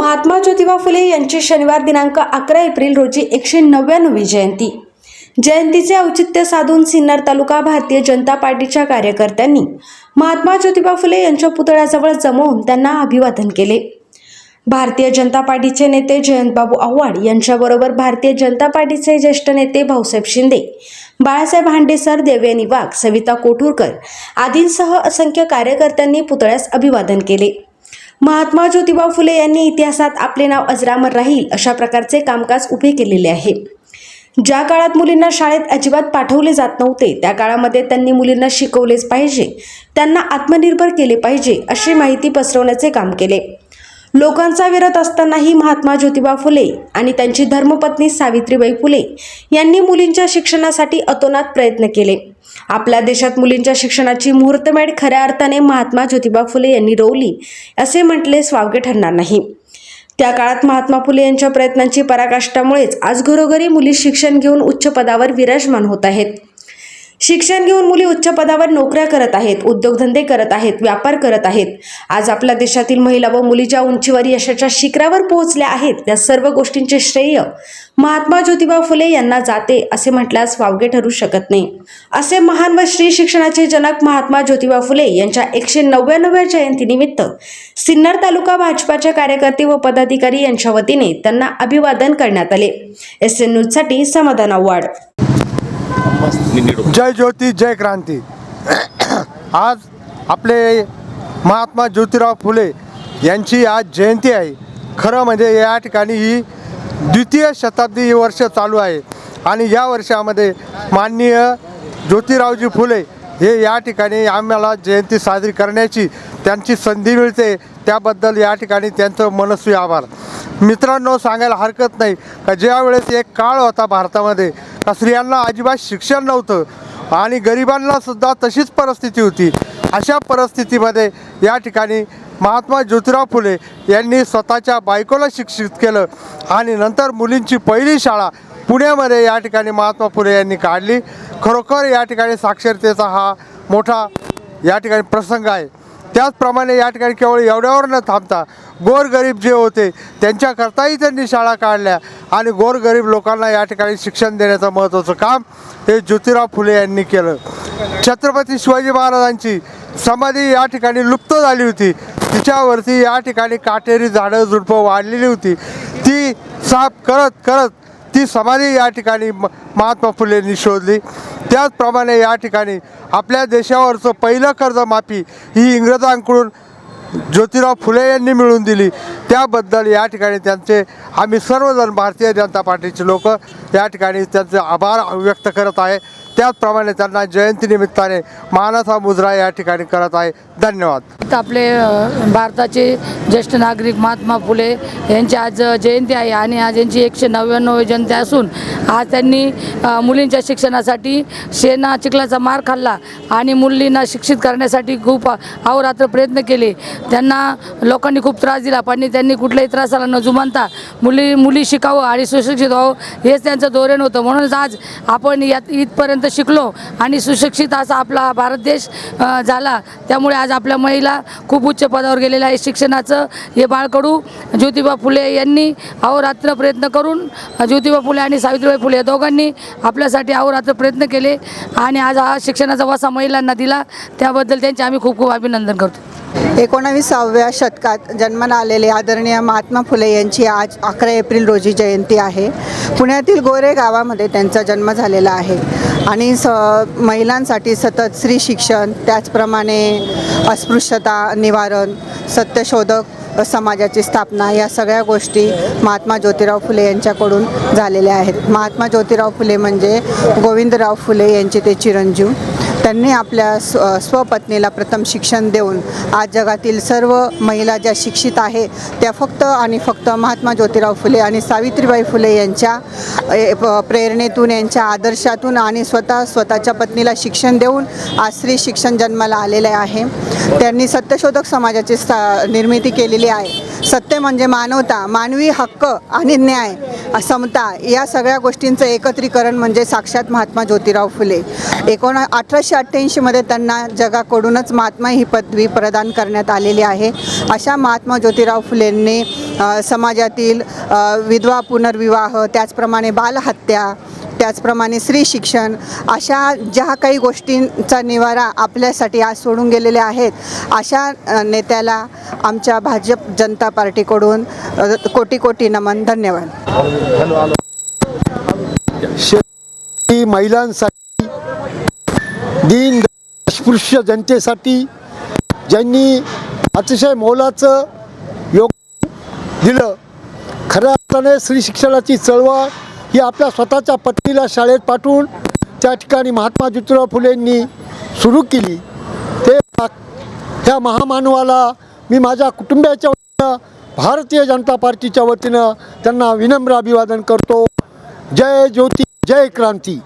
महात्मा ज्योतिबा फुले यांची शनिवार दिनांक 11 एप्रिल रोजी 199वी जयंती. जयंतीचे औचित्य साधून सिन्नर तालुका भारतीय जनता पार्टीच्या कार्यकर्त्यांनी महात्मा ज्योतिबा फुले यांच्या पुतळ्याजवळ जमवून त्यांना अभिवादन केले. भारतीय जनता पार्टीचे नेते जयंतबाबू आव्हाड यांच्याबरोबर भारतीय जनता पार्टीचे ज्येष्ठ नेते भाऊसाहेब शिंदे, बाळासाहेब हांडेसर, देवयानी वाघ, सविता कोठुरकर आदींसह असंख्य कार्यकर्त्यांनी पुतळ्यास अभिवादन केले. महात्मा ज्योतिबा फुले यांनी इतिहासात आपले नाव अजरामर राहील अशा प्रकारचे कामकाज उभे केलेले आहे. ज्या काळात मुलींना शाळेत अजिबात पाठवले जात नव्हते त्या काळामध्ये त्यांनी मुलींना शिकवलेच पाहिजे, त्यांना आत्मनिर्भर केले पाहिजे अशी माहिती पसरवण्याचे काम केले. लोकांचा विरोध असतानाही महात्मा ज्योतिबा फुले आणि त्यांची धर्मपत्नी सावित्रीबाई फुले यांनी मुलींच्या शिक्षणासाठी अतोनात प्रयत्न केले. आपल्या देशात मुलींच्या शिक्षणाची मुहूर्तमेढ खऱ्या अर्थाने महात्मा ज्योतिबा फुले यांनी रोवली असे म्हटलेच वावगे ठरणार नाही. त्या काळात महात्मा फुले यांच्या प्रयत्नांची पराकाष्ठामुळेच आज घरोघरी मुली शिक्षण घेऊन उच्च पदावर विराजमान होत आहेत. शिक्षण घेऊन मुली उच्च पदावर नोकऱ्या करत आहेत, उद्योगधंदे करत आहेत, व्यापार करत आहेत. आज आपल्या देशातील महिला व मुली ज्या उंचीवर यशाच्या शिखरावर पोहोचल्या आहेत त्या सर्व गोष्टींचे श्रेय महात्मा ज्योतिबा फुले यांना जाते असे म्हटल्यास वावगे ठरू शकत नाही. असे महान व श्री शिक्षणाचे जनक महात्मा ज्योतिबा फुले यांच्या 199व्या जयंतीनिमित्त सिन्नर तालुका भाजपाचे कार्यकर्ते व पदाधिकारी यांच्या वतीने त्यांना अभिवादन करण्यात आले. SN न्यूजसाठी समाधान आव्हाड. जय ज्योती जय क्रांती. आज आपले महात्मा ज्योतिराव फुले यांची आज जयंती आहे. खरं म्हणजे या ठिकाणी ही द्वितीय शताब्दी वर्ष चालू आहे आणि या वर्षामध्ये माननीय ज्योतिरावजी फुले हे या ठिकाणी आम्हाला जयंती साजरी करण्याची त्यांची संधी मिळते, त्याबद्दल या ठिकाणी त्यांचं मनस्वी आभार. मित्रांनो, सांगायला हरकत नाही का ज्या वेळेस एक काळ होता भारतामध्ये का स्त्रियांना अजिबात शिक्षण नव्हतं आणि गरिबांना सुद्धा तशीच परिस्थिती होती. अशा परिस्थितीमध्ये या ठिकाणी महात्मा ज्योतिराव फुले यांनी स्वतःच्या बायकोला शिक्षित केलं आणि नंतर मुलींची पहिली शाळा पुण्यामध्ये या ठिकाणी महात्मा फुले यांनी काढली. खरोखर या ठिकाणी साक्षरतेचा हा मोठा या ठिकाणी प्रसंग आहे. त्याचप्रमाणे या ठिकाणी केवळ एवढ्यावर न थांबता गोरगरीब जे होते त्यांच्याकरताही त्यांनी शाळा काढल्या आणि गोरगरीब लोकांना या ठिकाणी शिक्षण देण्याचं महत्त्वाचं काम हे ज्योतिराव फुले यांनी केलं. छत्रपती शिवाजी महाराजांची समाधी या ठिकाणी लुप्त झाली होती, तिच्यावरती या ठिकाणी काटेरी झाडं झुडपं वाढलेली होती. ती साफ करत करत ती समाधी या ठिकाणी महात्मा फुलेंनी शोधली. त्याचप्रमाणे या ठिकाणी आपल्या देशावरचं पहिलं कर्जमाफी ही इंग्रजांकडून ज्योतिराव फुले यांनी मिळवून दिली. त्याबद्दल या ठिकाणी त्यांचे आम्ही सर्वजण भारतीय जनता पार्टीचे लोक या ठिकाणी त्यांचे आभार व्यक्त करत आहे. त्याचप्रमाणे त्यांना जयंतीनिमित्ताने मानाचा मुजरा या ठिकाणी करत आहे. धन्यवाद. आपले भारताचे ज्येष्ठ नागरिक महात्मा फुले यांची आज जयंती आहे आणि आज यांची 199वी जयंती असून आज त्यांनी मुलींच्या शिक्षणासाठी शेणा चिखलाचा मार खाल्ला आणि मुलींना शिक्षित करण्यासाठी खूप अहोरात्र प्रयत्न केले. त्यांना लोकांनी खूप त्रास दिला पण त्यांनी कुठल्याही त्रासाला न जुमानता मुली शिकावं आणि सुशिक्षित व्हावं हेच त्यांचं धोरण होतं. म्हणूनच आज आपण यात इथपर्यंत शिकलो आणि सुशिक्षित असा आपला भारत देश झाला. त्यामुळे आज आपल्या महिला खूप उच्च पदावर गेलेल्या आहे. शिक्षणाचं हे बाळकडू ज्योतिबा फुले यांनी अहोरात्र प्रयत्न करून ज्योतिबा फुले आणि सावित्रीबाई फुले या दोघांनी आपल्यासाठी अहोरात्र प्रयत्न केले आणि आज हा शिक्षणाचा वसा महिलांना दिला. त्याबद्दल त्यांचे आम्ही खूप खूप अभिनंदन करतो. 19व्या शतकात जन्माला आलेले आदरणीय महात्मा फुले यांची आज 11 एप्रिल रोजी जयंती आहे. पुण्यातील गोरे गावामध्ये त्यांचा जन्म झालेला आहे आणि महिलांसाठी सतत स्त्री शिक्षण, त्याचप्रमाणे अस्पृश्यता निवारण, सत्यशोधक समाजाची स्थापना या सगळ्या गोष्टी महात्मा ज्योतिराव फुले यांच्याकडून झालेल्या आहेत. महात्मा ज्योतिराव फुले म्हणजे गोविंदराव फुले यांचे ते चिरंजीव. त्यांनी आपल्या स्वपत्नीला प्रथम शिक्षण देऊन आज जगातील सर्व महिला ज्या शिक्षित आहे त्या फक्त आणि फक्त महात्मा ज्योतिराव फुले आणि सावित्रीबाई फुले यांच्या प्रेरणेतून, यांच्या आदर्शातून आणि स्वतःच्या पत्नीला शिक्षण देऊन आज स्त्री शिक्षण जन्माला आलेले आहे. त्यांनी सत्यशोधक समाजाची निर्मिती केलेली आहे. सत्य म्हणजे मानवता, मानवी हक्क आणि न्याय, समता या सगळ्या गोष्टींचं एकत्रीकरण म्हणजे साक्षात महात्मा ज्योतिराव फुले. 18 1988मध्ये त्यांना जगाकडूनच महात्मा ही पदवी प्रदान करण्यात आलेली आहे. अशा महात्मा ज्योतिराव फुलेंनी समाजातील विधवा पुनर्विवाह, त्याचप्रमाणे बालहत्या, त्याचप्रमाणे स्त्री शिक्षण अशा ज्या काही गोष्टींचा निवारा आपल्यासाठी आज सोडून गेलेले आहेत, अशा नेत्याला आमच्या भाजप जनता पार्टीकडून कोटी कोटी नमन. धन्यवाद. शेतकरी महिलांसाठी, दीन अस्पृश्य जनतेसाठी ज्यांनी अतिशय मोलाचं योगदान दिलं. खऱ्या अर्थाने स्त्री शिक्षणाची चळवळ ही आपल्या स्वतःच्या पत्नीला शाळेत पाठवून त्या ठिकाणी महात्मा ज्योतिराव फुलेंनी सुरू केली. त्या महामानवाला मी माझ्या कुटुंबियाच्या वतीनं, भारतीय जनता पार्टीच्या वतीनं त्यांना विनम्र अभिवादन करतो. जय ज्योती, जय क्रांती.